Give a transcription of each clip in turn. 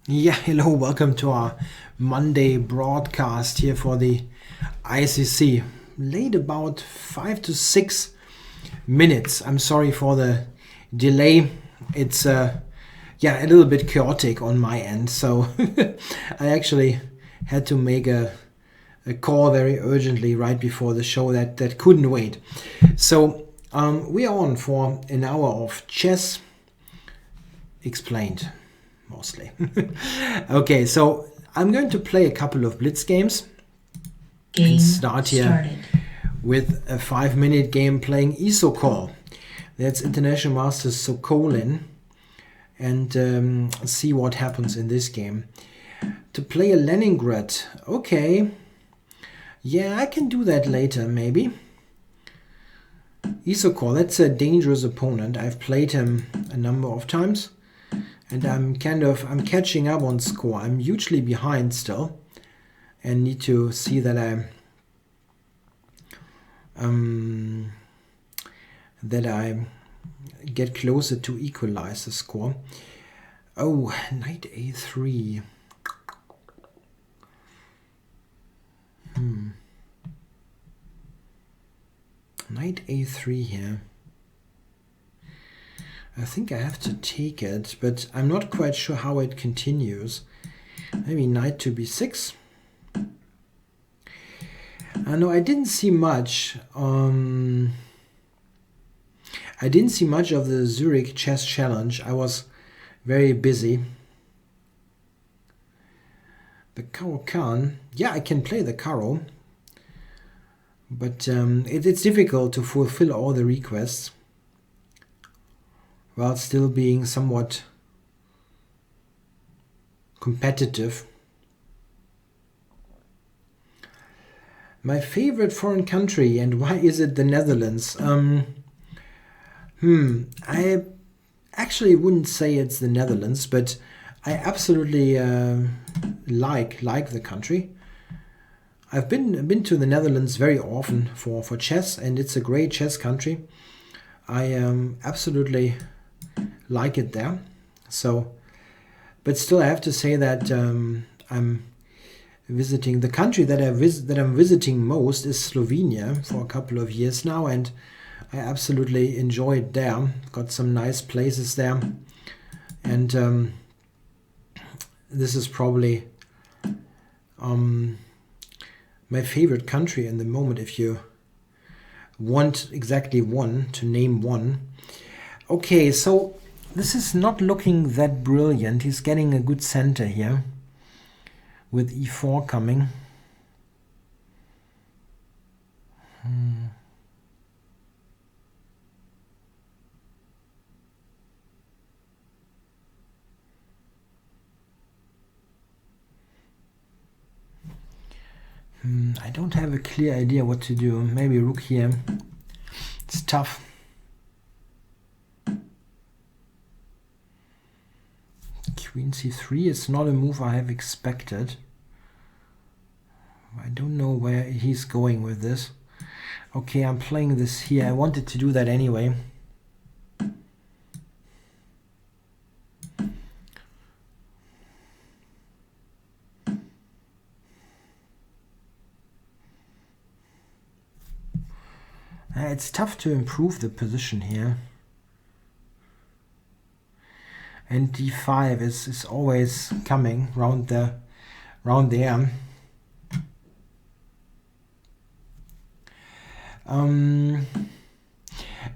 Yeah, hello, welcome to our Monday broadcast here for the ICC. Late about 5 to 6 minutes. I'm sorry for the delay. It's a little bit chaotic on my end, so I actually had to make a call very urgently right before the show that couldn't wait. So we are on for an hour of chess explained. Mostly. Okay, so I'm going to play a couple of Blitz games and start here with a 5-minute game playing Isokol. That's International Masters Sokolin, and see what happens in this game. To play a Leningrad, okay. Yeah, I can do that later, maybe. Isokol, that's a dangerous opponent. I've played him a number of times. And I'm catching up on score. I'm hugely behind still, and need to see that I get closer to equalize the score. Oh, knight a3. Knight a3 here. I think I have to take it, but I'm not quite sure how it continues. Maybe knight to b6. No, I didn't see much. I didn't see much of the Zurich Chess Challenge. I was very busy. The Caro-Kann. Yeah, I can play the Caro. But it's difficult to fulfill all the requests while still being somewhat competitive. My favorite foreign country, and why is it the Netherlands? I actually wouldn't say it's the Netherlands, but I absolutely like the country. I've been to the Netherlands very often for chess, and it's a great chess country. I absolutely like it there. So, but still, I have to say that I'm visiting the country that I'm visiting most is Slovenia for a couple of years now, and I absolutely enjoy it there. Got some nice places there, and this is probably my favorite country in the moment. If you want exactly one, to name one. Okay, so this is not looking that brilliant. He's getting a good center here with e4 coming. I don't have a clear idea what to do. Maybe rook here. It's tough. Queen c3 is not a move I have expected. I don't know where he's going with this. Okay, I'm playing this here. I wanted to do that anyway. It's tough to improve the position here. And d5 is always coming round there.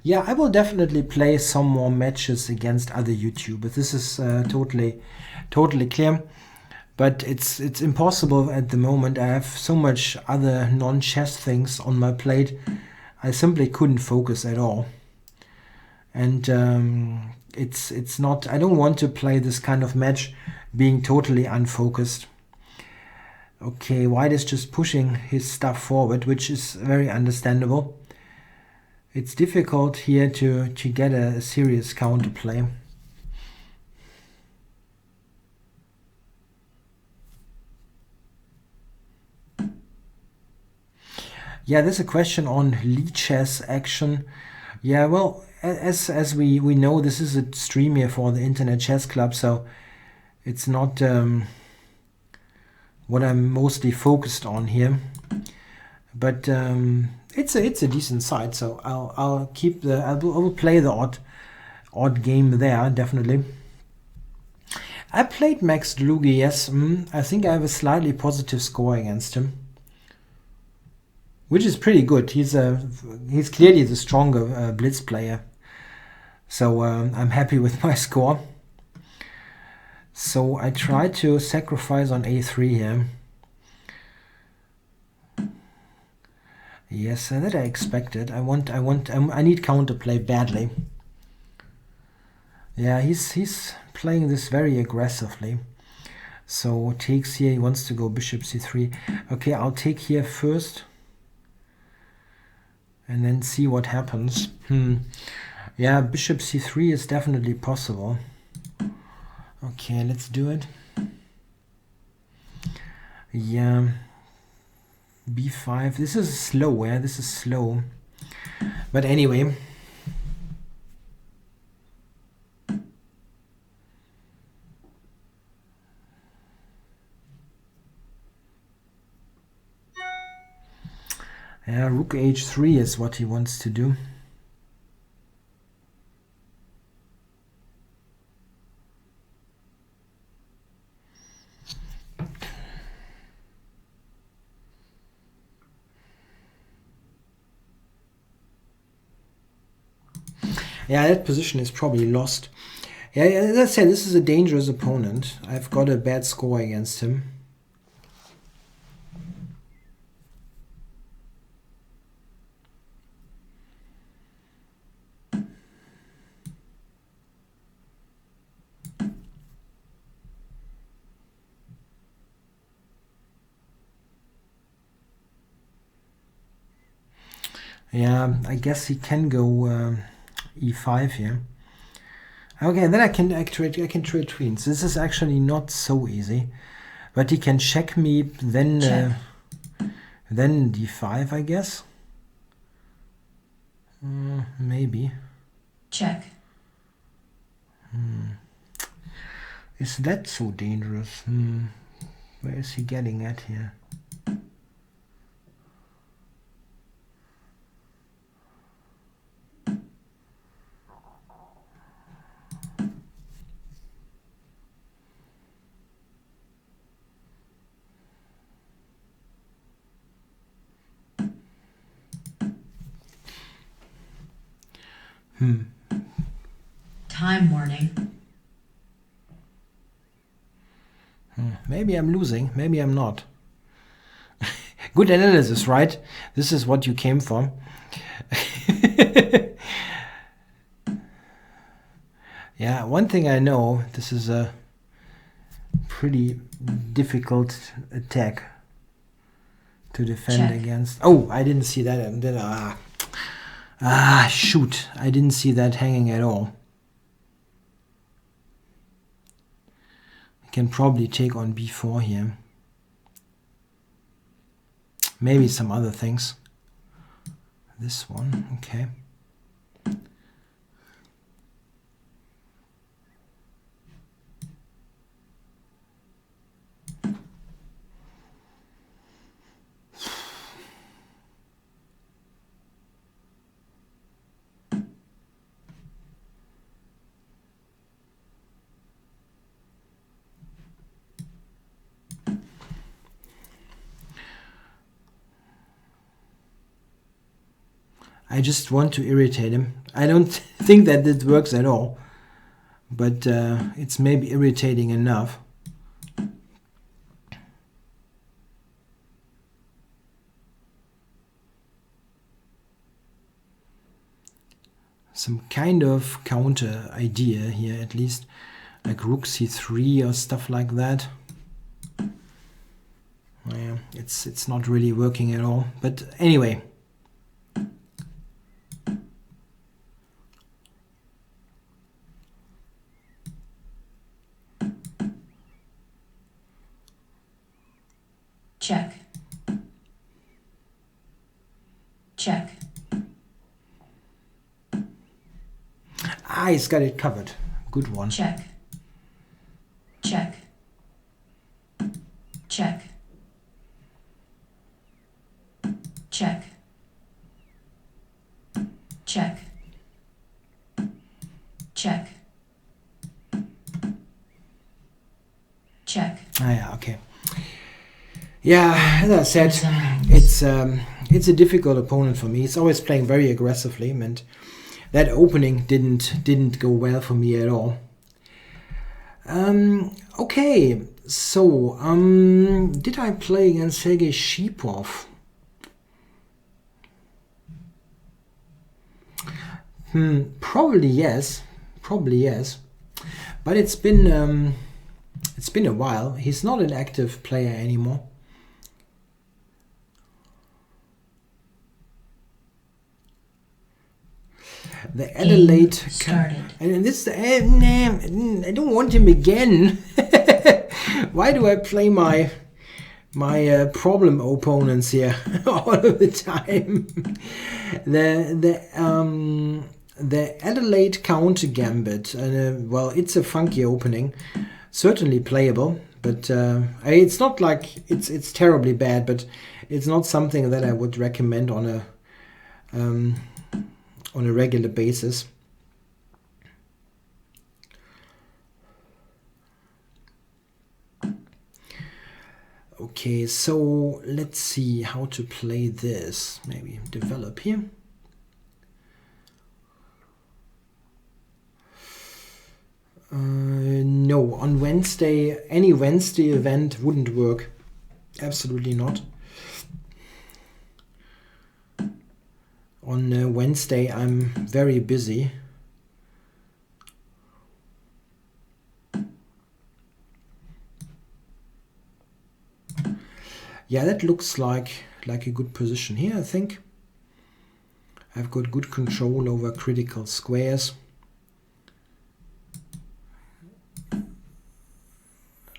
Yeah, I will definitely play some more matches against other YouTubers. This is totally clear. But it's impossible at the moment. I have so much other non-chess things on my plate. I simply couldn't focus at all. And it's not. I don't want to play this kind of match being totally unfocused. Okay, White is just pushing his stuff forward, which is very understandable. It's difficult here to get a serious counterplay. Yeah, there's a question on lead chess action. Yeah, well, as we know, this is a stream here for the Internet Chess Club, so It's not what I'm mostly focused on here, but it's a decent side. So I'll keep the I will play the odd game there definitely. I played Max Dlugi, yes. I think I have a slightly positive score against him, which is pretty good. He's clearly the stronger Blitz player. So I'm happy with my score. So I try to sacrifice on a3 here. Yes, that I expected. I need counterplay badly. Yeah, he's playing this very aggressively. So takes here, he wants to go bishop c3. Okay, I'll take here first. And then see what happens. Yeah, bishop c3 is definitely possible. Okay, let's do it. Yeah. b5. This is slow, yeah? This is slow. But anyway. Yeah, rook h3 is what he wants to do. Yeah, that position is probably lost. Yeah, as I said, this is a dangerous opponent. I've got a bad score against him. Yeah, I guess he can go e5 here. Okay, then I can trade queens. This is actually not so easy, but he can check me. Then then d5, I guess. Maybe. Check. Is that so dangerous? Where is he getting at here? Time warning. Maybe I'm losing, maybe I'm not. Good analysis, right? This is what you came for. Yeah, one thing I know, this is a pretty difficult attack to defend against. Oh, I didn't see that. And then, shoot. I didn't see that hanging at all. I can probably take on b4 here. Maybe some other things. This one, okay. I just want to irritate him. I don't think that it works at all, but it's maybe irritating enough. Some kind of counter idea here, at least, like rook c3 or stuff like that. Yeah, it's not really working at all, but anyway. Check. Check. Ah, he's got it covered. Good one. Check. Check. Check. Check. Check. Check. Check. Ah, yeah, okay. Yeah, as I said, it's a difficult opponent for me. It's always playing very aggressively, and that opening didn't go well for me at all. Okay, so did I play against Sergei Shipov? Probably yes, but it's been a while. He's not an active player anymore. The Adelaide started. And this I don't want him again. Why do I play my problem opponents here all of the time? The Adelaide counter gambit. Well, it's a funky opening, certainly playable, but it's not like it's terribly bad, but it's not something that I would recommend on a regular basis. Okay, so let's see how to play this. Maybe develop here. No, on Wednesday, any Wednesday event wouldn't work. Absolutely not. On Wednesday, I'm very busy. Yeah, that looks like a good position here, I think. I've got good control over critical squares.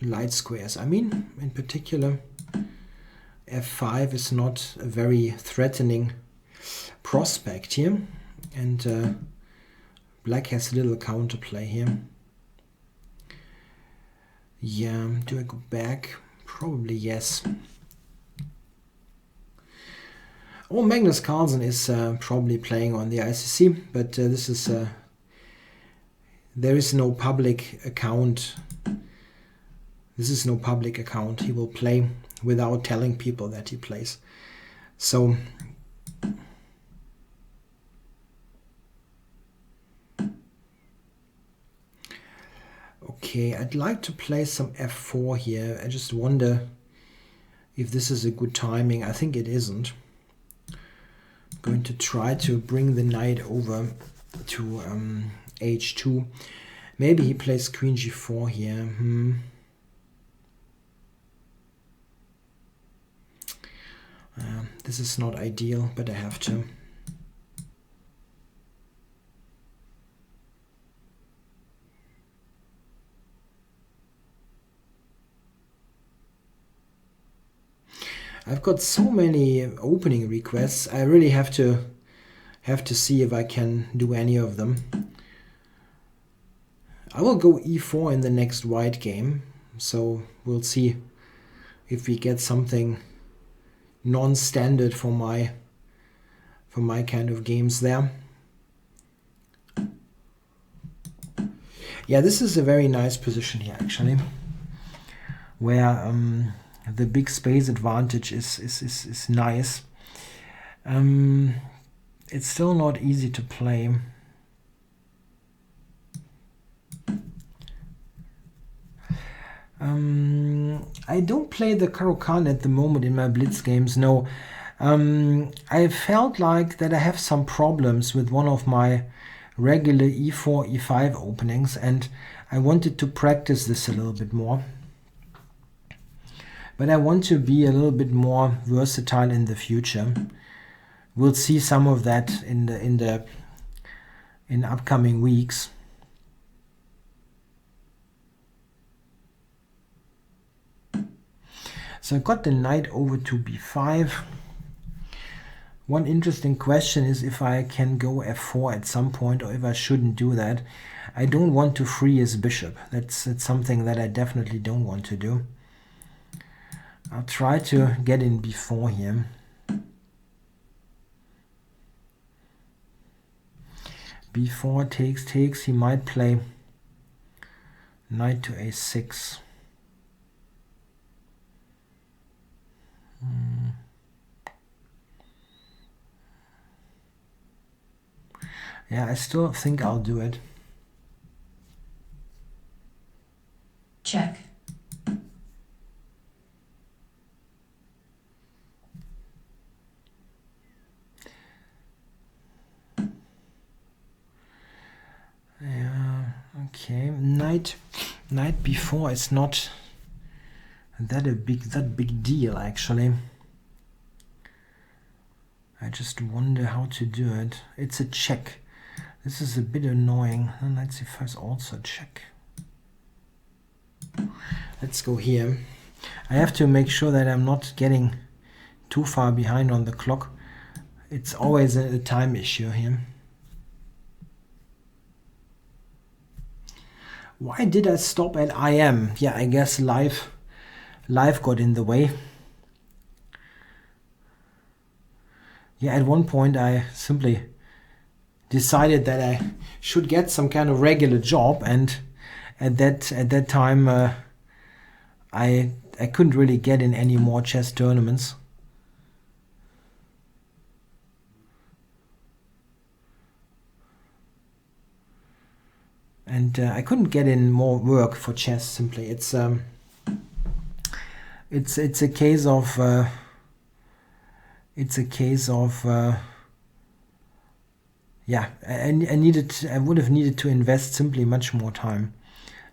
Light squares, I mean, in particular. F5 is not a very threatening prospect here, and black has a little counterplay here. Yeah, do I go back? Probably yes. Oh, Magnus Carlsen is probably playing on the ICC, but this is there is no public account. This is no public account. He will play without telling people that he plays. So okay, I'd like to play some F4 here. I just wonder if this is a good timing. I think it isn't. I'm going to try to bring the knight over to H2. Maybe he plays Queen G4 here. This is not ideal, but I have to. I've got so many opening requests. I really have to see if I can do any of them. I will go E4 in the next white game, so we'll see if we get something non-standard for my kind of games there. Yeah, this is a very nice position here actually, where the big space advantage is nice. It's still not easy to play. I don't play the Caro-Kann at the moment in my Blitz games, no. I felt like that I have some problems with one of my regular E4, E5 openings, and I wanted to practice this a little bit more. But I want to be a little bit more versatile in the future. We'll see some of that in upcoming weeks. So I got the knight over to b5. One interesting question is if I can go f4 at some point or if I shouldn't do that. I don't want to free his bishop. That's something that I definitely don't want to do. I'll try to get in before here. Before takes, he might play knight to a6. Yeah, I still think I'll do it. Check. Yeah, okay. Knight before is not that big deal actually. I just wonder how to do it. It's a check. This is a bit annoying. Knight c5 is also a check. Let's go here. I have to make sure that I'm not getting too far behind on the clock. It's always a time issue here. Why did I stop at IM? Yeah, I guess life got in the way. Yeah, at one point I simply decided that I should get some kind of regular job, and at that time I couldn't really get in any more chess tournaments. And I couldn't get in more work for chess simply. It's a case of yeah, I would have needed to invest simply much more time,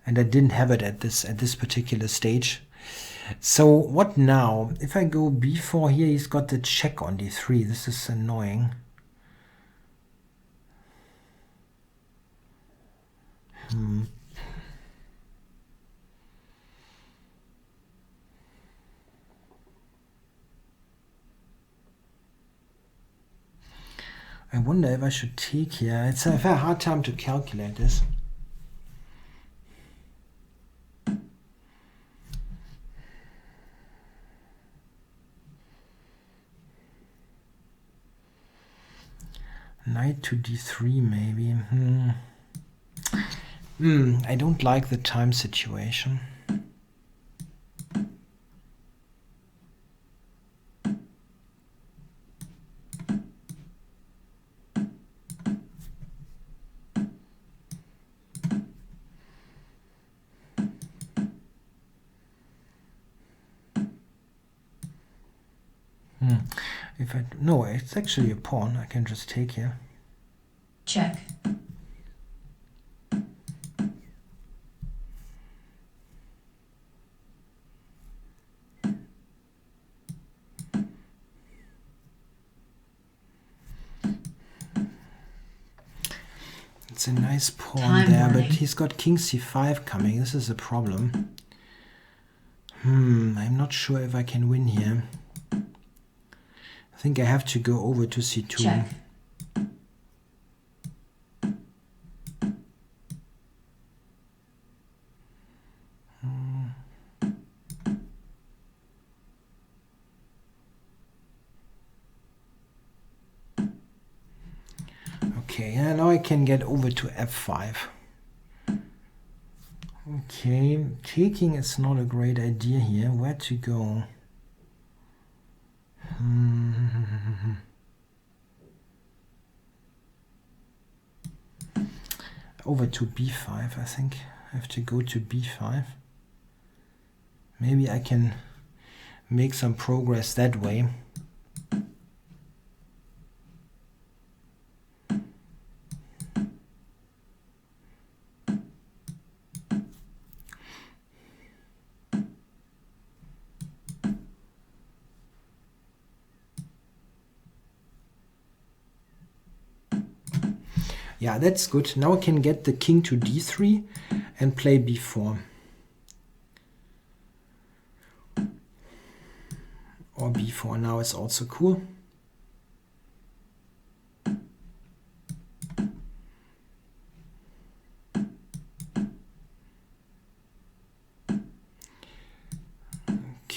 and I didn't have it at this particular stage. So what now? If I go b4 here, he's got the check on d3. This is annoying. I wonder if I should take here. It's a very hard time to calculate this. Knight to d3 maybe. I don't like the time situation. No, it's actually a pawn. I can just take here. Check. It's a nice pawn there, but he's got king c5 coming. This is a problem. I'm not sure if I can win here. I think I have to go over to c2. Check. Okay, now I can get over to f5. Okay, taking is not a great idea here. Where to go? Over to b5, I think. I have to go to b5. Maybe I can make some progress that way. Yeah, that's good. Now I can get the king to d3 and play b4. Or b4 now is also cool.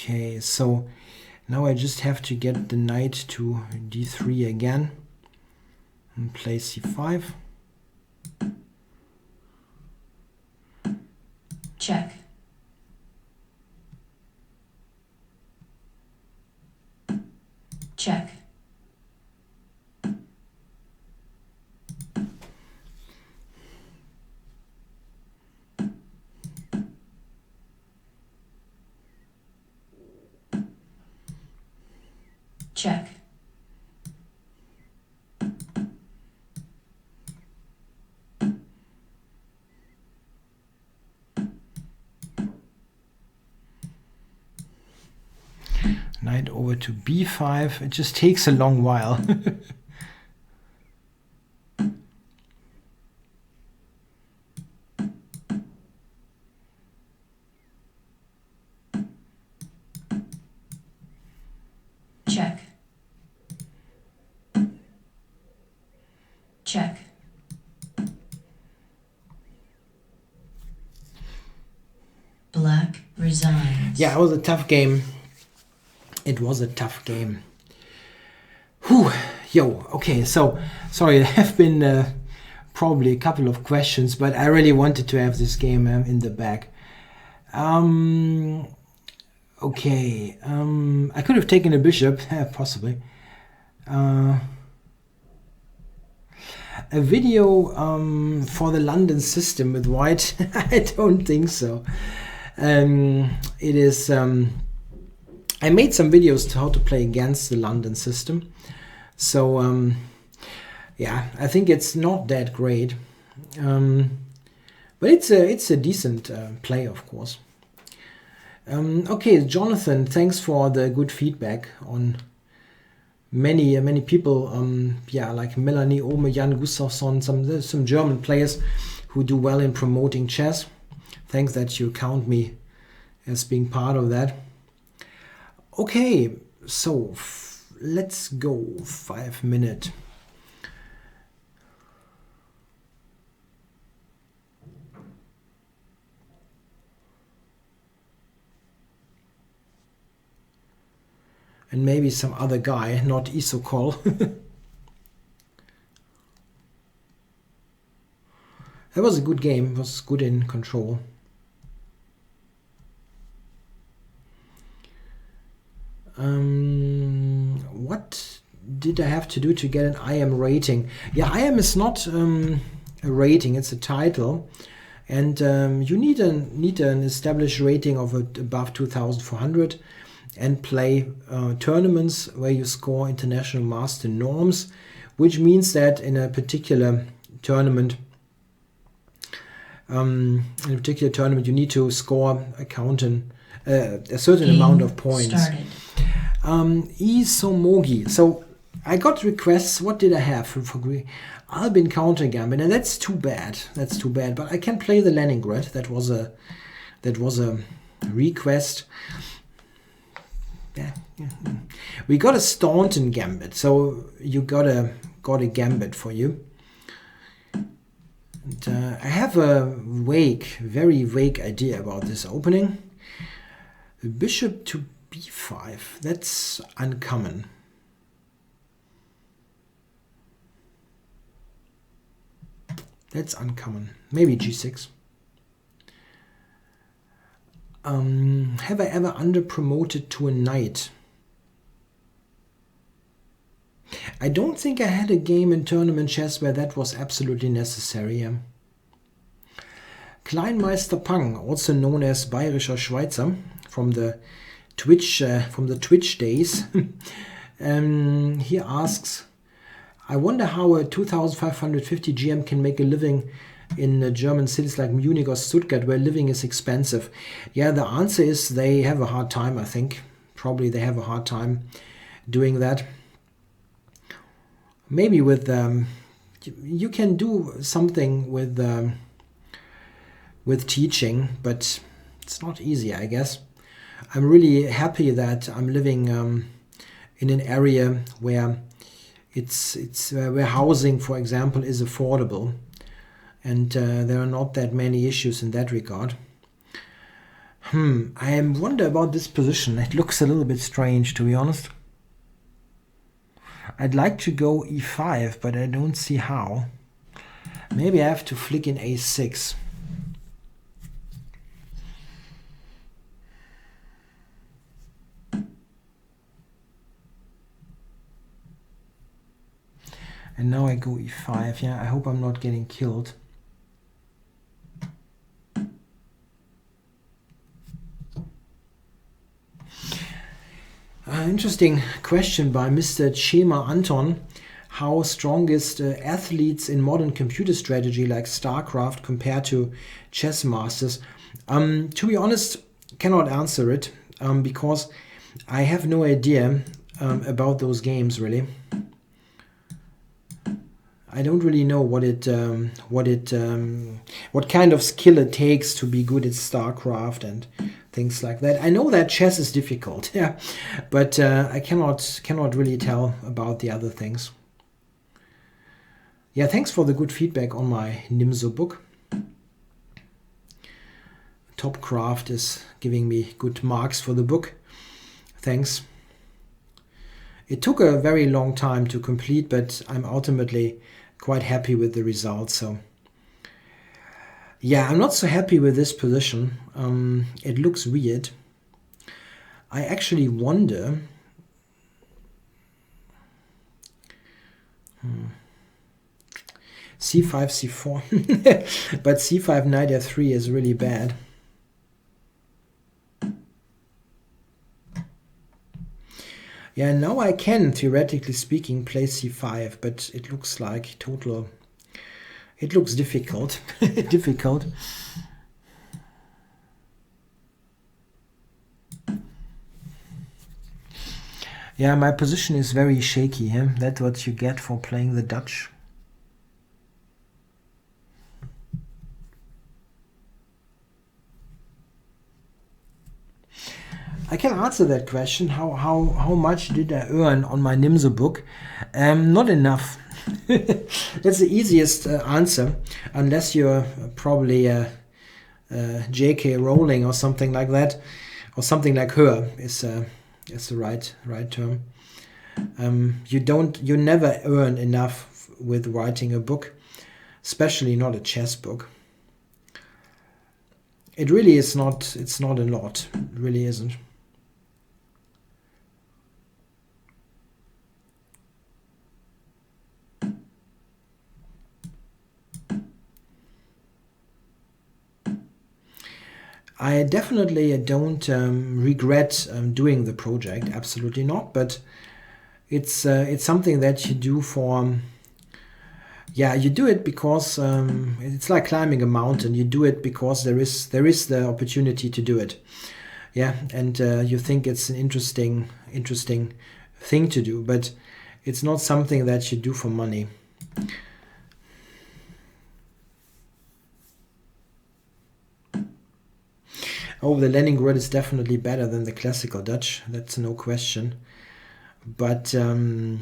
Okay, so now I just have to get the knight to d3 again and play c5. Check. Check. Check. Knight over to b5. It just takes a long while. Check. Check. Black resigns. Yeah, it was a tough game. It was a tough game. Whew. Yo, okay, so sorry, there have been probably a couple of questions, but I really wanted to have this game in the bag. Okay, I could have taken a bishop, possibly. A video for the London system with white? I don't think so. It is. I made some videos to how to play against the London system, so yeah, I think it's not that great, but it's a decent play, of course. Okay, Jonathan, thanks for the good feedback on many people. Yeah, like Melanie Ohme, Jan Gustafsson, some German players who do well in promoting chess. Thanks that you count me as being part of that. Okay, so let's go 5 minutes. And maybe some other guy, not Isokol. That was a good game, it was good in control. What did I have to do to get an IM rating? Yeah, IM is not a rating, it's a title. And you need an established rating of above 2,400 and play tournaments where you score international master norms, which means that in a particular tournament, you need to score a certain amount of points. Isomogi. So I got requests. What did I have for Albin counter gambit? And that's too bad. That's too bad. But I can play the Leningrad. That was a request. Yeah. We got a Staunton gambit. So you got a gambit for you. And, I have a very vague idea about this opening. Bishop to b5. That's uncommon. That's uncommon. Maybe g6. Have I ever under-promoted to a knight? I don't think I had a game in tournament chess where that was absolutely necessary. Kleinmeister Pang, also known as Bayerischer Schweizer, from the Twitch days, he asks, I wonder how a 2,550 GM can make a living in German cities like Munich or Stuttgart, where living is expensive. Yeah, the answer is they have a hard time, I think. Probably they have a hard time doing that. Maybe with you can do something with teaching, but it's not easy, I guess. I'm really happy that I'm living in an area where where housing, for example, is affordable, and there are not that many issues in that regard. I wonder about this position. It looks a little bit strange, to be honest. I'd like to go e5, but I don't see how. Maybe I have to flick in a6. And now I go e5. Yeah, I hope I'm not getting killed. Interesting question by Mr. Chema Anton. How strongest athletes in modern computer strategy like StarCraft compare to chess masters? To be honest, cannot answer it because I have no idea about those games really. I don't really know what kind of skill it takes to be good at StarCraft and things like that. I know that chess is difficult, yeah, but I cannot really tell about the other things. Yeah, thanks for the good feedback on my Nimzo book. Topcraft is giving me good marks for the book. Thanks. It took a very long time to complete, but I'm ultimately quite happy with the results. So yeah, I'm not so happy with this position. It looks weird. I actually wonder. C5, C4, but C5, knight F3 is really bad. Yeah, now I can, theoretically speaking, play C5, but it looks like total. It looks difficult. Difficult. Yeah, my position is very shaky. That's what you get for playing the Dutch. I can answer that question. How much did I earn on my Nimzo book? Not enough. That's the easiest answer, unless you're probably J.K. Rowling or something like that, or something like her is the right term. You never earn enough with writing a book, especially not a chess book. It really is not. It's not a lot. It really isn't. I definitely don't regret doing the project, absolutely not. But it's something that you do for. Yeah, you do it because it's like climbing a mountain. You do it because there is the opportunity to do it. Yeah, and you think it's an interesting thing to do, but it's not something that you do for money. Oh, the Leningrad is definitely better than the classical Dutch. That's no question. But the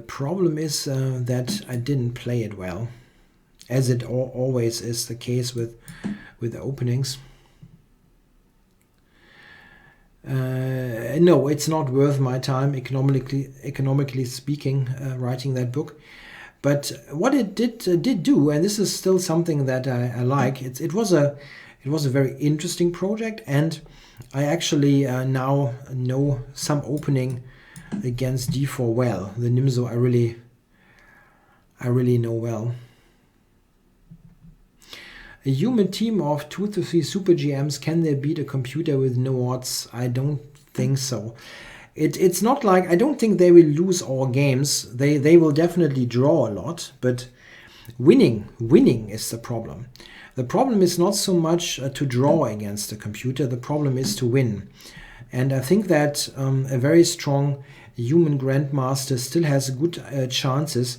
problem is that I didn't play it well, as it always is the case with the openings. No, it's not worth my time, economically speaking, writing that book. But what it did do, and this is still something that I like, it was a very interesting project, and I actually now know some opening against d4 well. The Nimzo I really know well. A human team of 2 to 3 super GMs, can they beat a computer with no odds? I don't think so. It's not like, I don't think they will lose all games. They will definitely draw a lot, but winning is the problem. The problem is not so much to draw against the computer. The problem is to win. And I think that a very strong human grandmaster still has good chances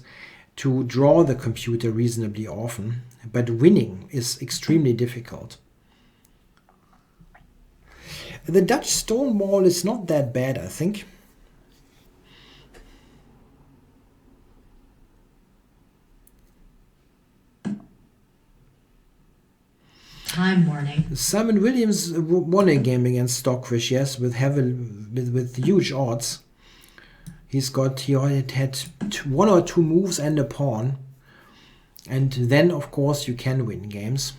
to draw the computer reasonably often, but winning is extremely difficult. The Dutch stonewall is not that bad, I think. Time warning. Simon Williams won a game against Stockfish, yes, with huge odds. He had one or two moves and a pawn. And then, of course, you can win games.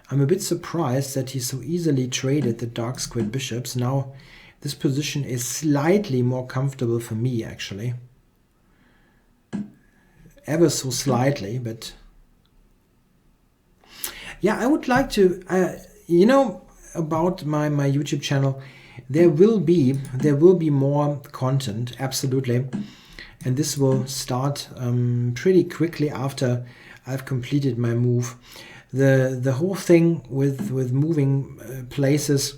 I'm a bit surprised that he so easily traded the dark squared bishops. Now, this position is slightly more comfortable for me, actually. Ever so slightly, but... yeah, I would like to... you know, about my YouTube channel, there will be more content, absolutely. And this will start pretty quickly after I've completed my move. The whole thing with moving places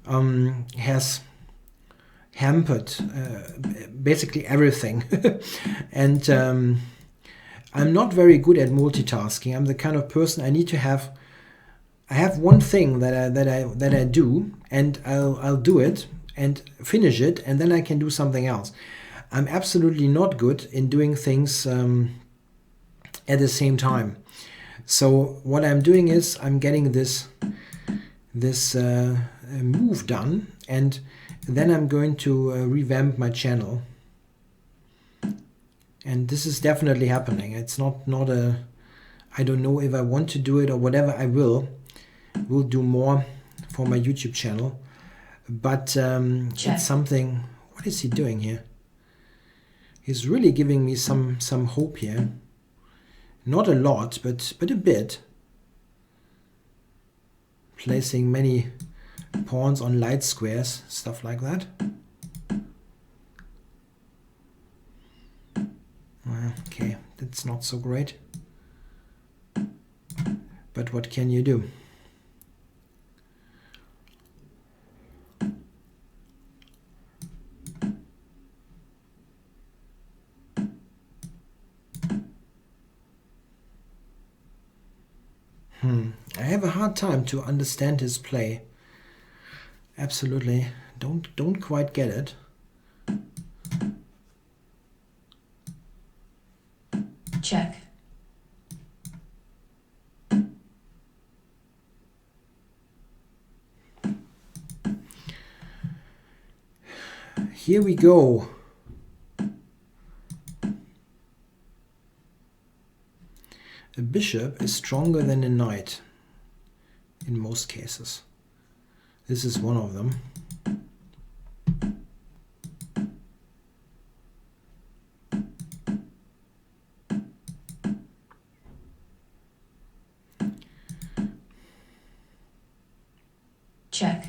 has hampered basically everything. And I'm not very good at multitasking. I'm the kind of person I need to have. I have one thing that I do, and I'll do it and finish it, and then I can do something else. I'm absolutely not good in doing things at the same time. So what I'm doing is I'm getting this move done, and then I'm going to revamp my channel. And this is definitely happening. It's not a, I don't know if I want to do it or whatever. I will do more for my YouTube channel. But it's something. What is he doing here? He's really giving me some hope here. Not a lot, but a bit. Placing many pawns on light squares, stuff like that. Okay, that's not so great. But what can you do? I have a hard time to understand his play. Absolutely, don't quite get it. Check. Here we go. A bishop is stronger than a knight in most cases. This is one of them. Check.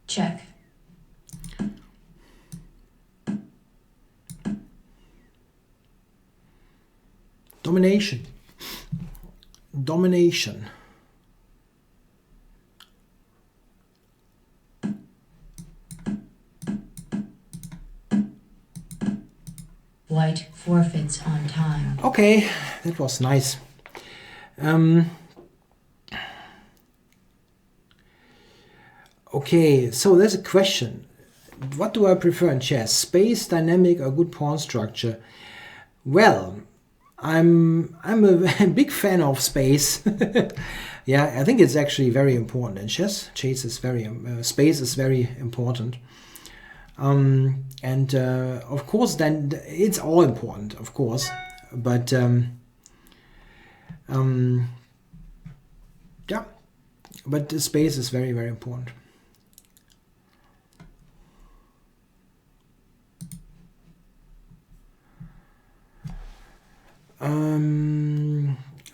Check. Domination. Domination. White forfeits on time. Okay, that was nice. Okay, so there's a question. What do I prefer in chess? Space, dynamic, or good pawn structure? Well, I'm a big fan of space. Yeah, I think it's actually very important in chess. Space is very important. And of course, then it's all important, of course. But yeah, but the space is very, very important.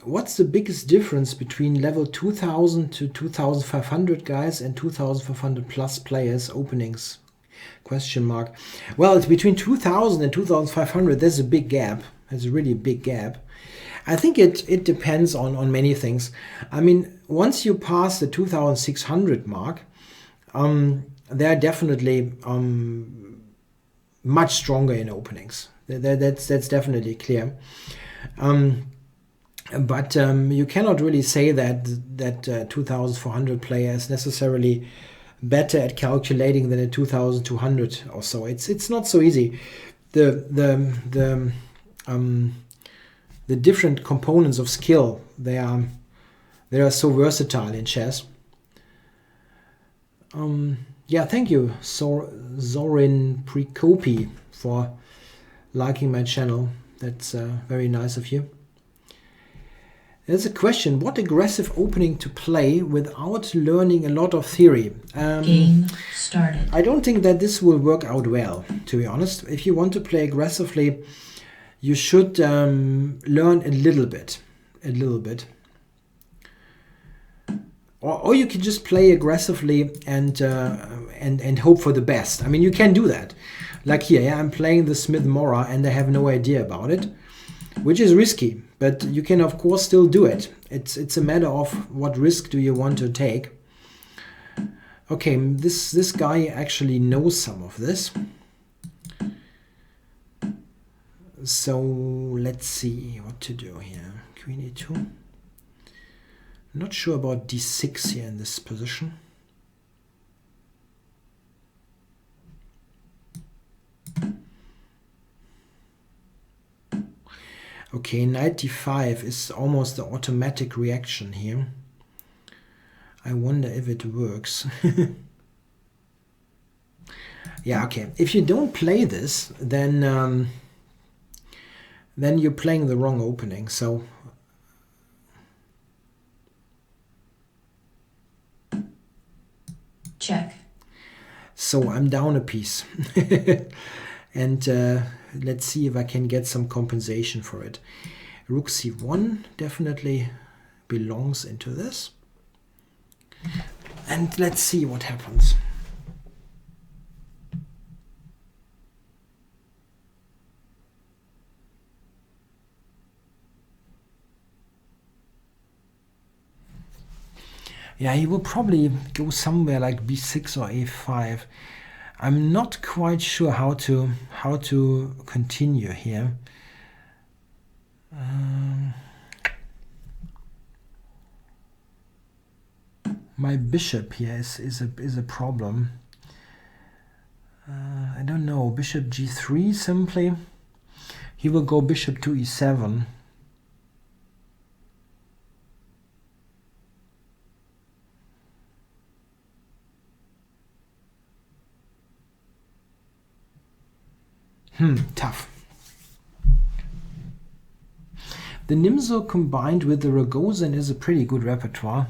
What's the biggest difference between level 2000 to 2500 guys and 2500 plus players openings? Question mark. Well, it's between 2000 and 2500. There's a big gap. There's a really big gap. I think it depends on many things. I mean, once you pass the 2600 mark, they're definitely much stronger in openings. That's definitely clear. But you cannot really say that 2400 player is necessarily better at calculating than a 2200 or so. It's not so easy. The different components of skill, they are so versatile in chess. Yeah, thank you, Zorin Prekopi, for liking my channel. That's very nice of you. There's a question: what aggressive opening to play without learning a lot of theory? Game started. I don't think that this will work out well, to be honest. If you want to play aggressively, you should learn a little bit. Or you can just play aggressively and hope for the best. I mean, you can do that. Like here, yeah, I'm playing the Smith-Morra and I have no idea about it, which is risky. But you can, of course, still do it. It's a matter of what risk do you want to take. Okay, this guy actually knows some of this. So let's see what to do here. Queen e2. Not sure about d6 here in this position. Okay, knight d5 is almost the automatic reaction here. I wonder if it works. Yeah, okay. If you don't play this, then you're playing the wrong opening. So check. So I'm down a piece. And let's see if I can get some compensation for it. Rook c1 definitely belongs into this. And let's see what happens. Yeah, he will probably go somewhere like b6 or a5. I'm not quite sure how to continue here. My bishop here is a problem. I don't know. Bishop g3 simply. He will go bishop to e7. Tough. The Nimzo combined with the Rogozin is a pretty good repertoire.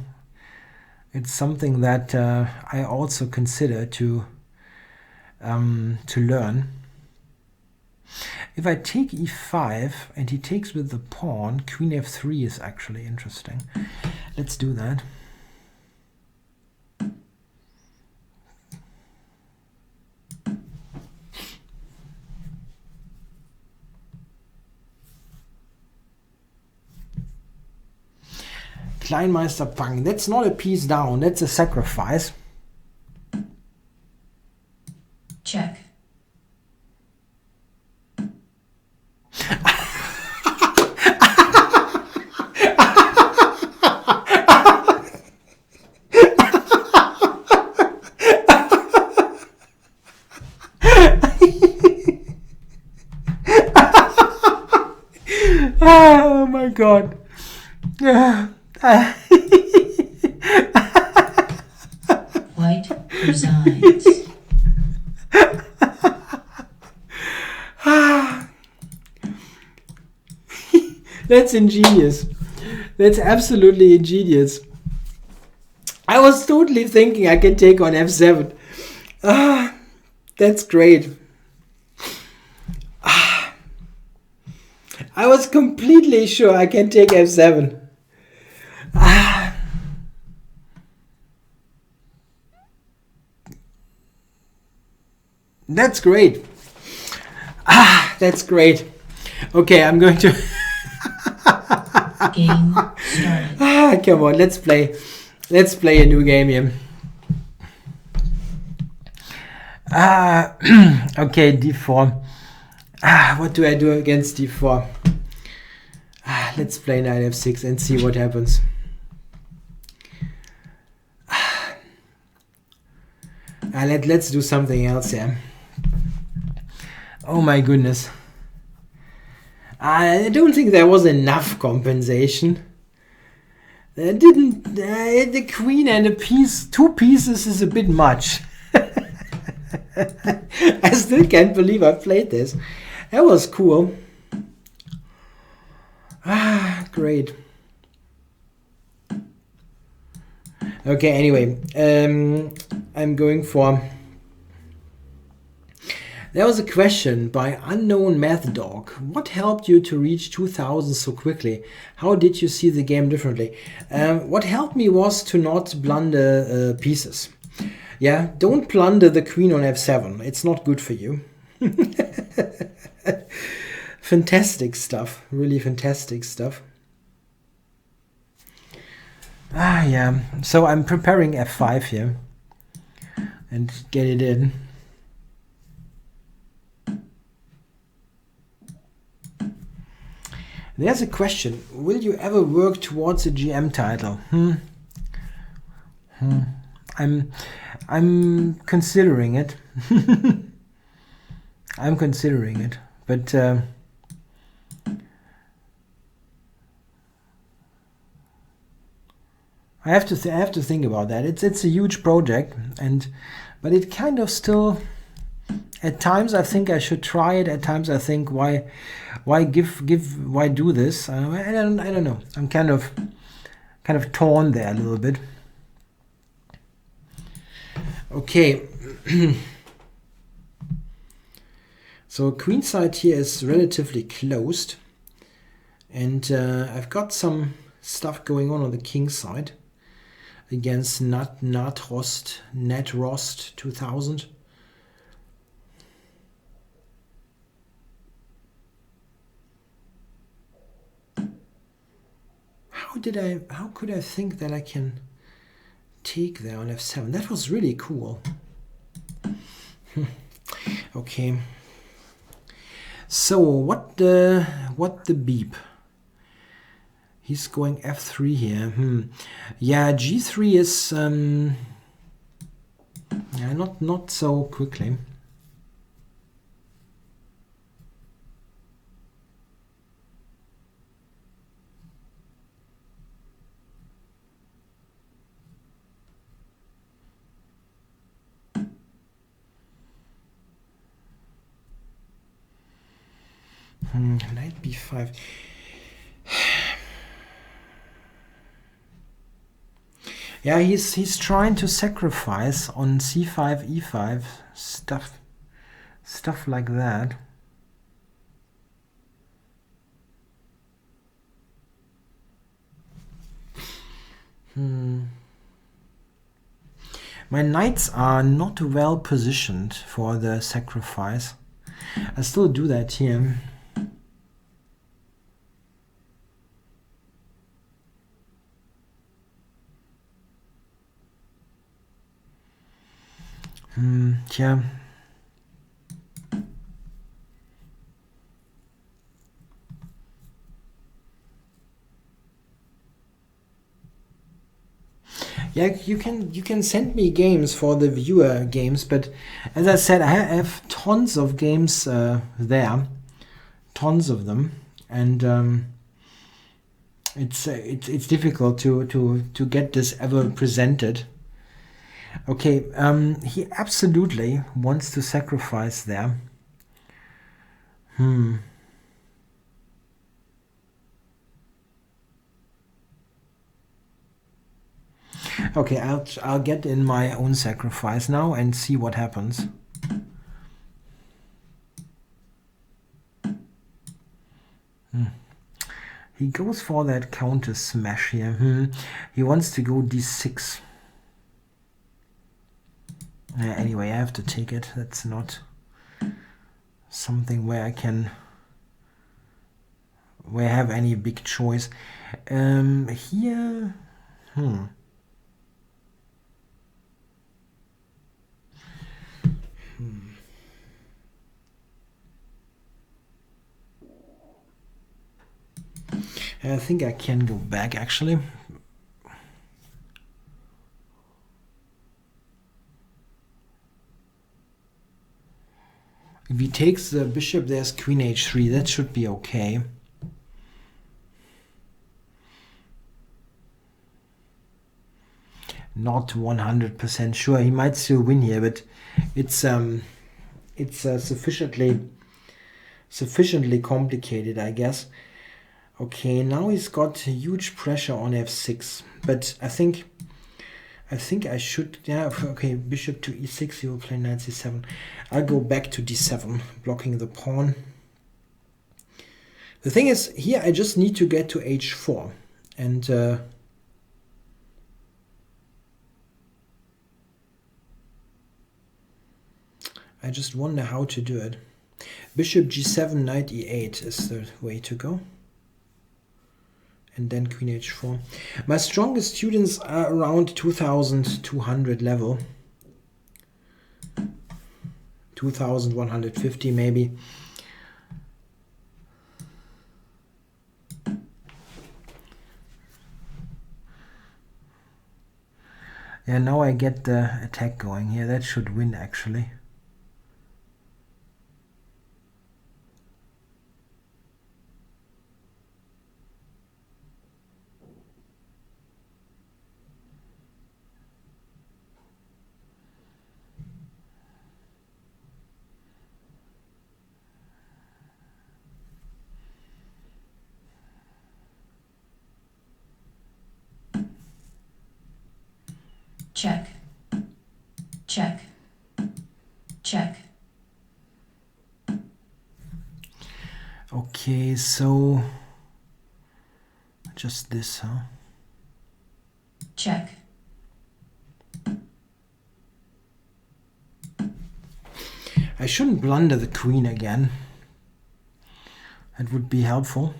It's something that I also consider to learn. If I take e5 and he takes with the pawn, queen f3 is actually interesting. Let's do that. Kleinmeister Pang. That's not a piece down, that's a sacrifice. Check. Oh my God. White resigns. That's ingenious. That's absolutely ingenious. I was totally thinking I can take on f7. That's great. I was completely sure I can take f7. That's great. That's great. Okay, I'm going to... Game started. Come on, let's play. Let's play a new game here. Okay, d4. What do I do against d4? Let's play knight f6 and see what happens. Let's do something else here. Oh my goodness. I don't think there was enough compensation. The queen and a piece, 2 pieces is a bit much. I still can't believe I played this. That was cool. Great. Okay, anyway, I'm going for... There was a question by Unknown Math Dog. What helped you to reach 2000 so quickly? How did you see the game differently? What helped me was to not blunder pieces. Yeah, don't plunder the queen on f7. It's not good for you. Fantastic stuff. Really fantastic stuff. Yeah. So I'm preparing f5 here. And get it in. There's a question. Will you ever work towards a GM title? I'm considering it. I'm considering it, but I have to think about that. It's a huge project, but it kind of still. At times I think I should try it. At times I think why do this? I don't know. I'm kind of torn there a little bit. Okay. So queen side here is relatively closed, and I've got some stuff going on the king side against Netrost 2000. How could I think that I can take there on f7? That was really cool. Okay. So what the beep? He's going f3 here. Yeah, g3 is yeah, not so quickly. Knight b5. Yeah, he's trying to sacrifice on c5, e5 stuff like that. My knights are not well positioned for the sacrifice. I still do that here. Yeah. Yeah, you can send me games for the viewer games, but as I said, I have tons of games there, tons of them, and it's difficult to get this ever presented. Okay, he absolutely wants to sacrifice there. Okay, I'll get in my own sacrifice now and see what happens. He goes for that counter smash here. He wants to go d6. Anyway, I have to take it. That's not something where I have any big choice. Here, I think I can go back actually. If he takes the bishop, there's queen h3. That should be okay. Not 100% sure. He might still win here, but it's sufficiently complicated, I guess. Okay, now he's got huge pressure on f6, but I think I should, yeah, okay, bishop to e6, he will play knight c7. I'll go back to d7, blocking the pawn. The thing is, here I just need to get to h4, and I just wonder how to do it. Bishop g7, knight e8 is the way to go. And then queen h4. My strongest students are around 2200 level. 2150 maybe. Yeah, now I get the attack going here. That should win actually. Check. Check. Check. Okay, so just this, huh? Check. I shouldn't blunder the queen again. That would be helpful.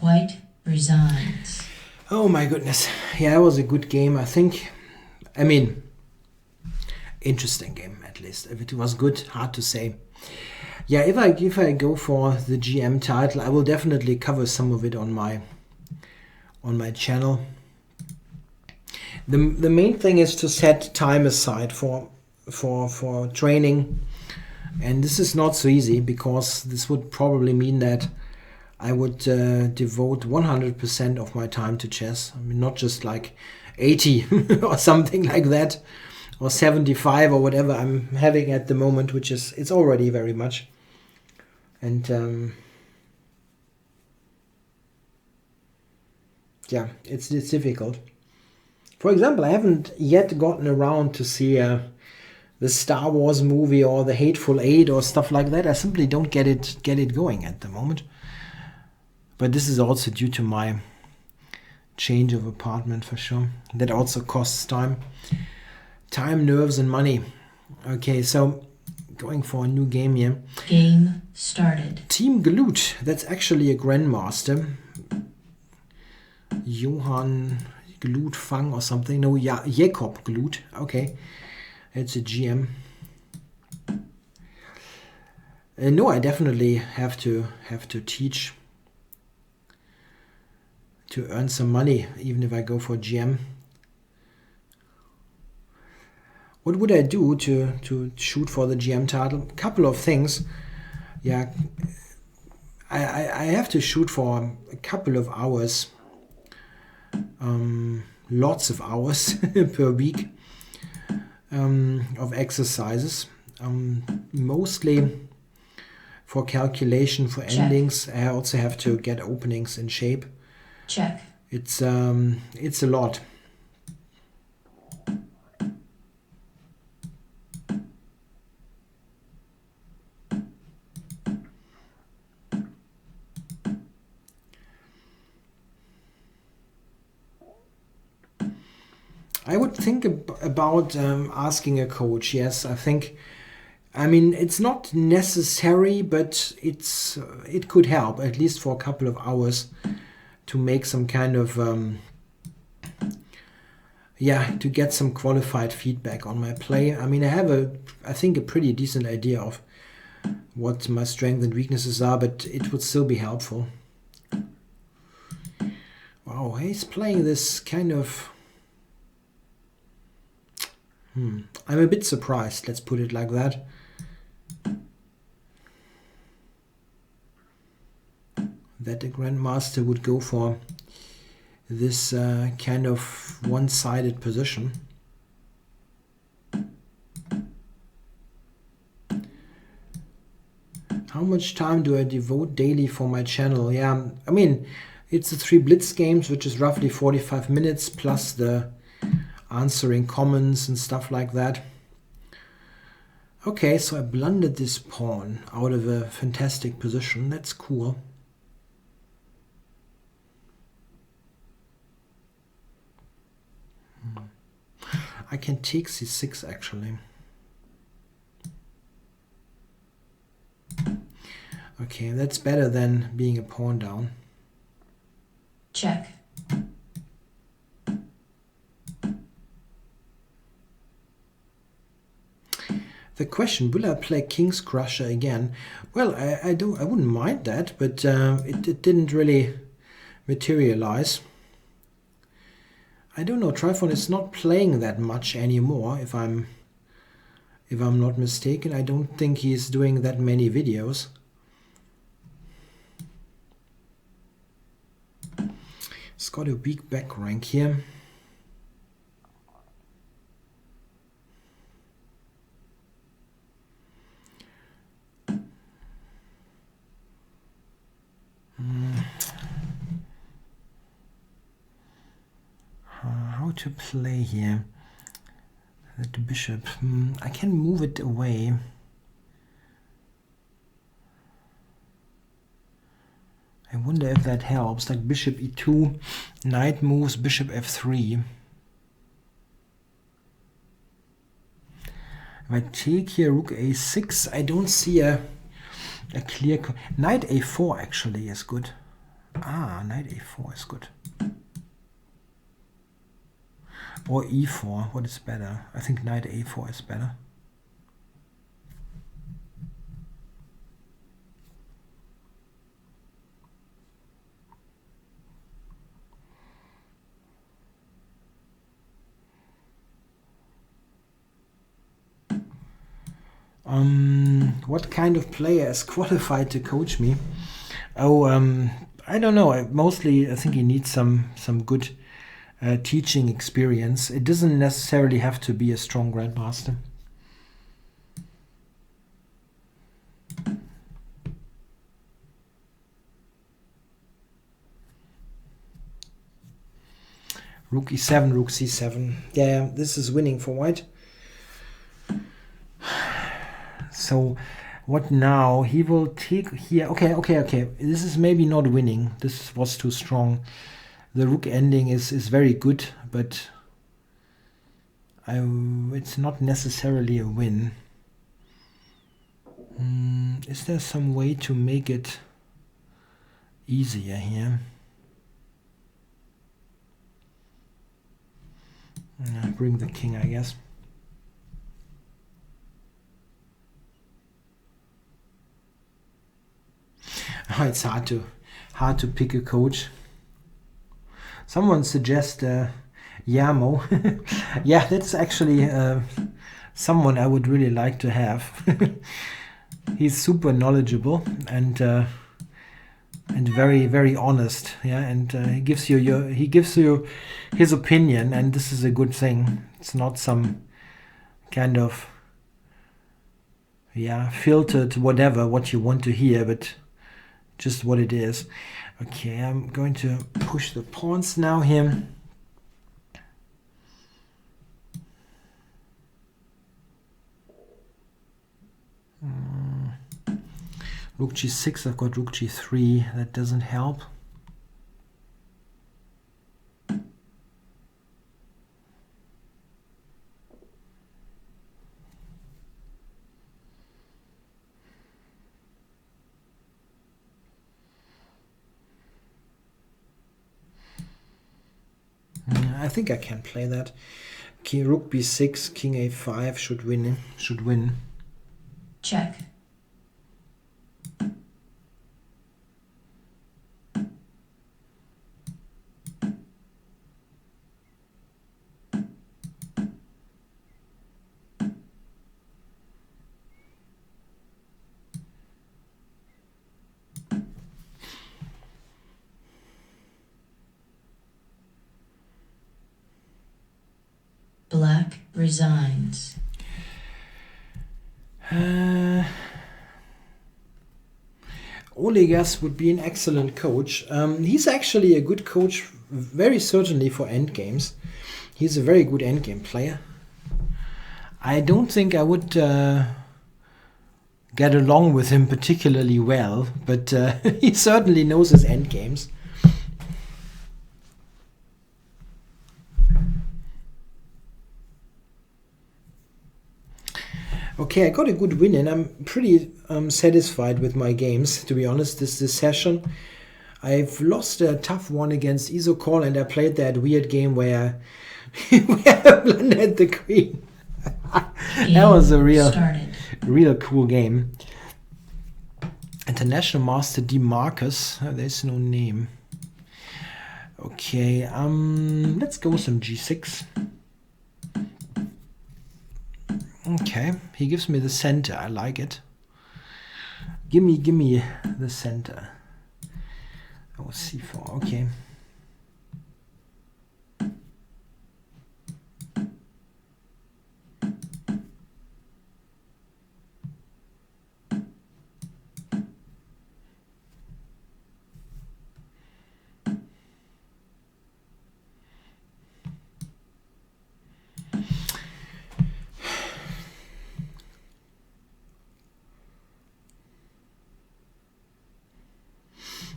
White resigns. Oh my goodness. Yeah, it was a good game, I think. I mean, interesting game at least. If it was good, hard to say. Yeah, if I go for the GM title, I will definitely cover some of it on my channel. The main thing is to set time aside for training, and this is not so easy because this would probably mean that I would devote 100% of my time to chess. I mean, not just like 80 or something like that, or 75 or whatever I'm having at the moment, which is, it's already very much. And yeah, it's difficult. For example, I haven't yet gotten around to see the Star Wars movie or the Hateful Eight or stuff like that. I simply don't get it going at the moment. But this is also due to my change of apartment for sure. That also costs time. Time, nerves, and money. Okay, so going for a new game here. Game started. Team Glut. That's actually a grandmaster. Johann Glut Fang or something. No, yeah, Jakob Glut. Okay, it's a GM. No, I definitely have to teach to earn some money, even if I go for GM. What would I do to shoot for the GM title? A couple of things. Yeah, I have to shoot for a couple of hours, lots of hours per week of exercises, mostly for calculation, for endings. I also have to get openings in shape. Check. It's a lot. I would think about asking a coach. Yes, I think. I mean, it's not necessary, but it could help at least for a couple of hours to make some kind of to get some qualified feedback on my play. I mean, I have I think a pretty decent idea of what my strengths and weaknesses are, but it would still be helpful. Wow, he's playing this kind of... I'm a bit surprised, let's put it like that. That a grandmaster would go for this kind of one-sided position. How much time do I devote daily for my channel? Yeah, I mean, it's the 3 Blitz games, which is roughly 45 minutes, plus the answering comments and stuff like that. Okay, so I blundered this pawn out of a fantastic position. That's cool. I can take c6 actually. Okay, that's better than being a pawn down. Check. The question, will I play King's Crusher again? Well, I wouldn't mind that, but it didn't really materialize. I don't know, Trifon is not playing that much anymore, if I'm not mistaken. I don't think he's doing that many videos. He's got a weak back rank here. How to play here? The bishop. I can move it away. I wonder if that helps. Like bishop e2, knight moves, bishop f3. If I take here rook a6, I don't see a clear... Knight a4 actually is good. Ah, knight a4 is good. Or e4, what is better? I think knight a4 is better. What kind of player is qualified to coach me? Oh, I don't know. I think he needs some good teaching experience. It doesn't necessarily have to be a strong grandmaster. Rook e7, rook c7. Yeah, this is winning for white. So what now? He will take here. Okay. This is maybe not winning. This was too strong. The rook ending is very good, but it's not necessarily a win. Is there some way to make it easier here? Bring the king, I guess. Oh, it's hard to pick a coach. Someone suggest Yamo. Yeah, that's actually someone I would really like to have. He's super knowledgeable and very, very honest. Yeah, and he gives you his opinion, and this is a good thing. It's not some kind of filtered whatever what you want to hear, but just what it is. Okay, I'm going to push the pawns now here. Rook g6, I've got rook g3. That doesn't help. I think I can play that. King rook b6, king a5 should win. Check. Black resigns. Olegas would be an excellent coach. He's actually a good coach, very certainly for endgames. He's a very good endgame player. I don't think I would get along with him particularly well, but he certainly knows his endgames. Okay, I got a good win and I'm pretty satisfied with my games, to be honest, this session. I've lost a tough one against Isokol and I played that weird game where I blundered the queen. That was a real cool game. International Master D. Marcus, there's no name. Okay, let's go some G6. Okay, he gives me the center. I like it. Gimme the center. Oh, C4. Okay.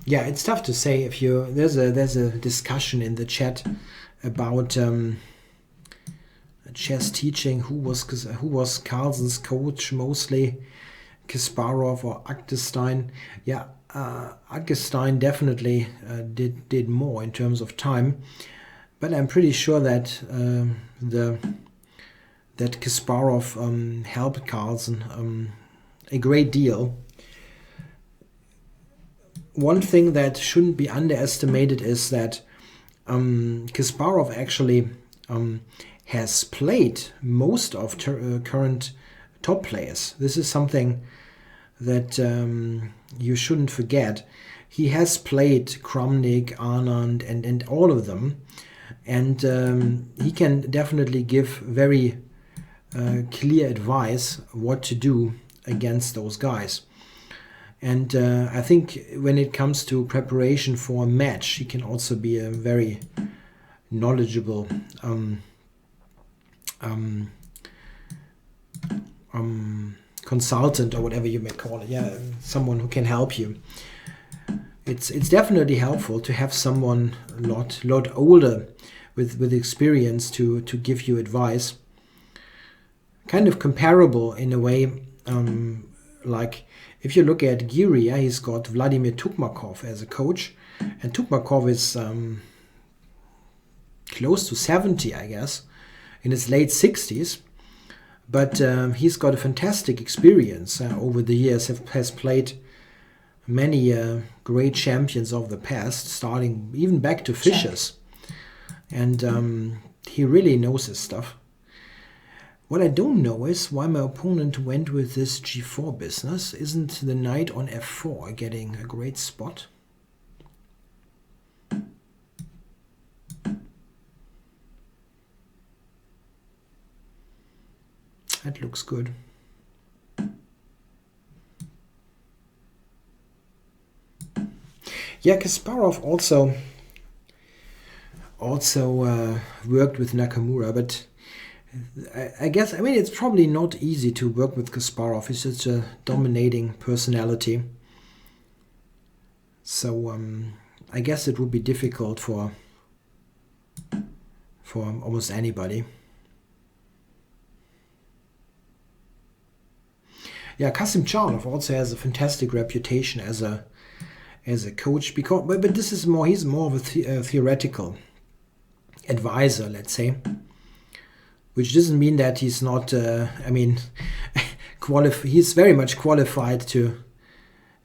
Yeah, it's tough to say if you there's a discussion in the chat about chess teaching. Who was Carlsen's coach mostly, Kasparov or Agdestein? Yeah, Agdestein definitely did more in terms of time, but I'm pretty sure that that Kasparov helped Carlsen a great deal. One thing that shouldn't be underestimated is that Kasparov actually has played most of current top players. This is something that you shouldn't forget. He has played Kramnik, Anand, and all of them, and he can definitely give very clear advice what to do against those guys. And I think when it comes to preparation for a match, he can also be a very knowledgeable consultant, or whatever you may call it. Yeah, someone who can help you. It's definitely helpful to have someone a lot older with experience to give you advice. Kind of comparable in a way, like. If you look at Giri, he's got Vladimir Tukmakov as a coach, and Tukmakov is close to 70, I guess, in his late 60s, but he's got a fantastic experience over the years, has played many great champions of the past, starting even back to Fishers, and he really knows his stuff. What I don't know is why my opponent went with this g4 business. Isn't the knight on f4 getting a great spot? That looks good. Yeah, Kasparov also worked with Nakamura, but I guess, it's probably not easy to work with Kasparov. He's such a dominating personality. So I guess it would be difficult for almost anybody. Yeah, Kasim Charlov also has a fantastic reputation as a coach, but this is he's more of a theoretical advisor, let's say. Which doesn't mean that he's not, he's very much qualified to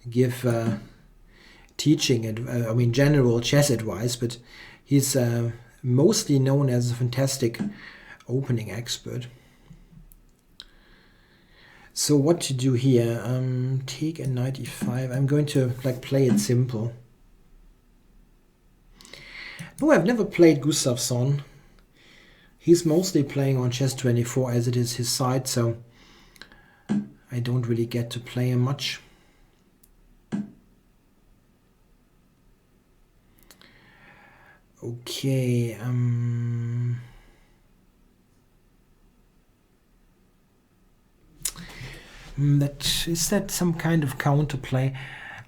give teaching, general chess advice, but he's mostly known as a fantastic opening expert. So what to do here? Take a knight e5. I'm going to play it simple. No, I've never played Gustafsson. He's mostly playing on chess24 as it is his side, so I don't really get to play him much. Okay, is that some kind of counterplay?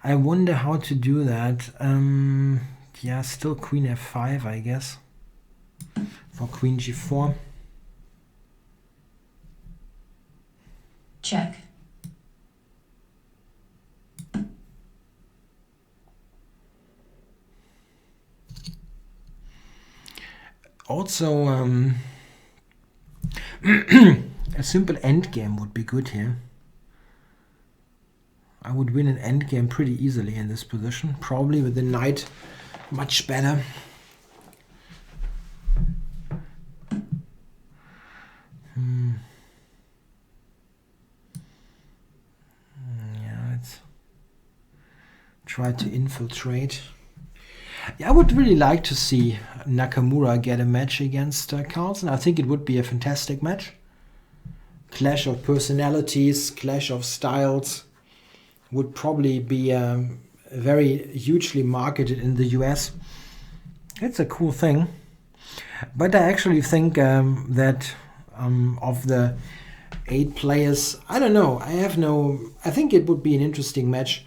I wonder how to do that. Yeah, still queen f5, I guess, for queen g4. Check. Also, a simple endgame would be good here. I would win an endgame pretty easily in this position, probably with the knight much better. Yeah, let's try to infiltrate. Yeah, I would really like to see Nakamura get a match against Carlsen. I think it would be a fantastic match. Clash of personalities, clash of styles. Would probably be very hugely marketed in the US. It's a cool thing. But I actually think that of the 8 players, I don't know. I think it would be an interesting match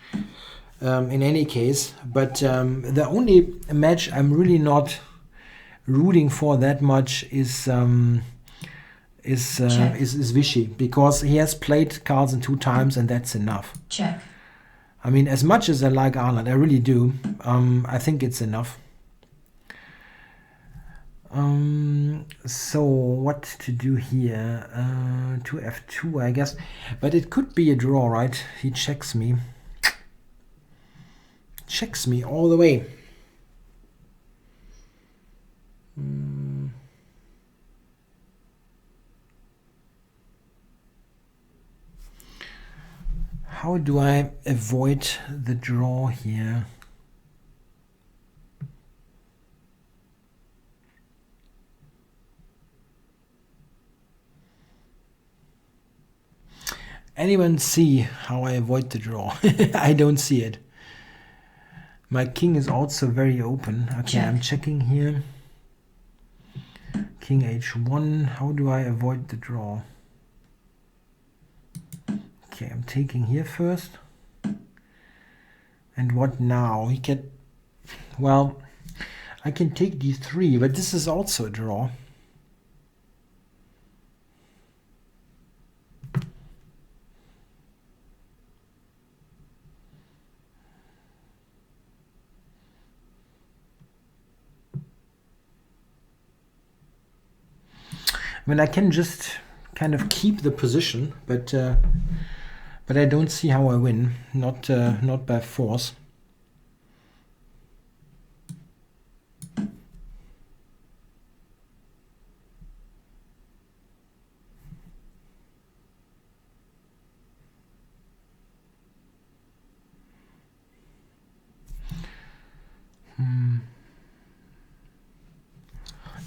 in any case. But the only match I'm really not rooting for that much is Vichy, because he has played Carlsen 2 times and that's enough. Check. I mean, as much as I like Arnold, I really do, I think it's enough. So what to do here? To f2, I guess. But it could be a draw, right? He checks me. Checks me all the way. How do I avoid the draw here? Anyone see how I avoid the draw? I don't see it. My king is also very open. Okay, I'm checking here. King h1. How do I avoid the draw? Okay, I'm taking here first. And what now? He can... Well, I can take d3, but this is also a draw. I mean, I can just kind of keep the position, but I don't see how I win. Not by force.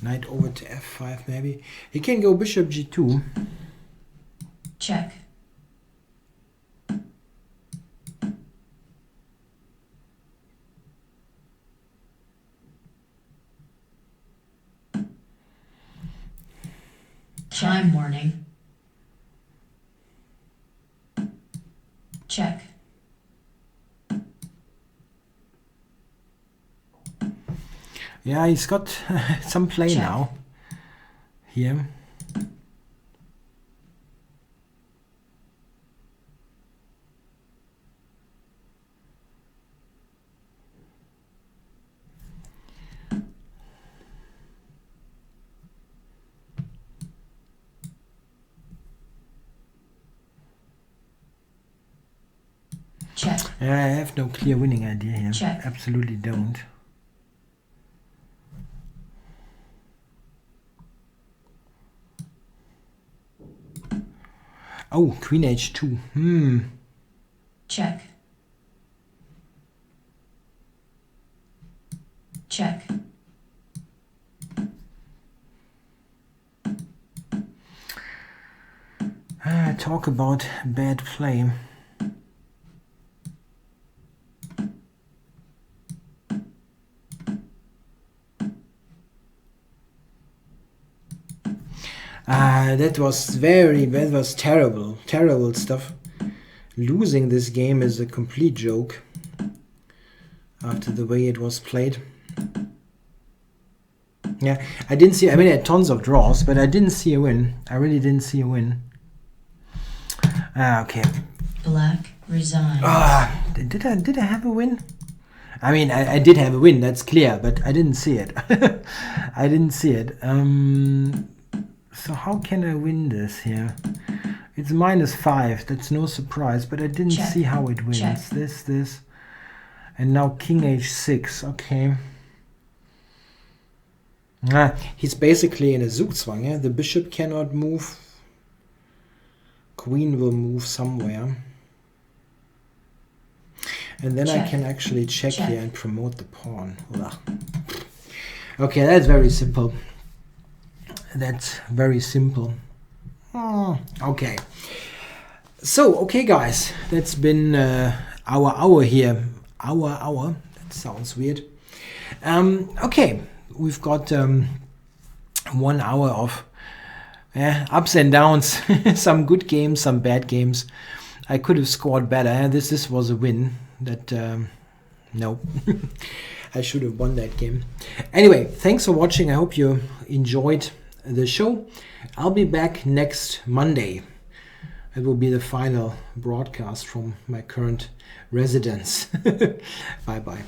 Knight over to f5 maybe. He can go bishop g2. Check. Chime warning. Check. Yeah, he's got some play now. Here. Check. Yeah, I have no clear winning idea here. Check. Absolutely don't. Oh, queen h2. Check. Check. Talk about bad play. That was terrible stuff. Losing this game is a complete joke after the way it was played. Yeah, I had tons of draws, but I didn't see a win. I really didn't see a win. Okay. Black resign. Did I have a win? I mean, I did have a win, that's clear, but I didn't see it. I didn't see it. So how can I win this here? It's -5, that's no surprise, but I didn't see how it wins. Check. This. And now king h6, okay. He's basically in a Zugzwang, yeah? The bishop cannot move. Queen will move somewhere. And then I can actually check here and promote the pawn. Ugh. Okay, that's very simple. That's very simple. Okay. So, okay, guys. That's been our hour here. Hour. That sounds weird. Okay. We've got 1 hour of ups and downs. Some good games, some bad games. I could have scored better. This was a win. That no. I should have won that game. Anyway, thanks for watching. I hope you enjoyed the show. I'll be back next Monday. It will be the final broadcast from my current residence. Bye bye.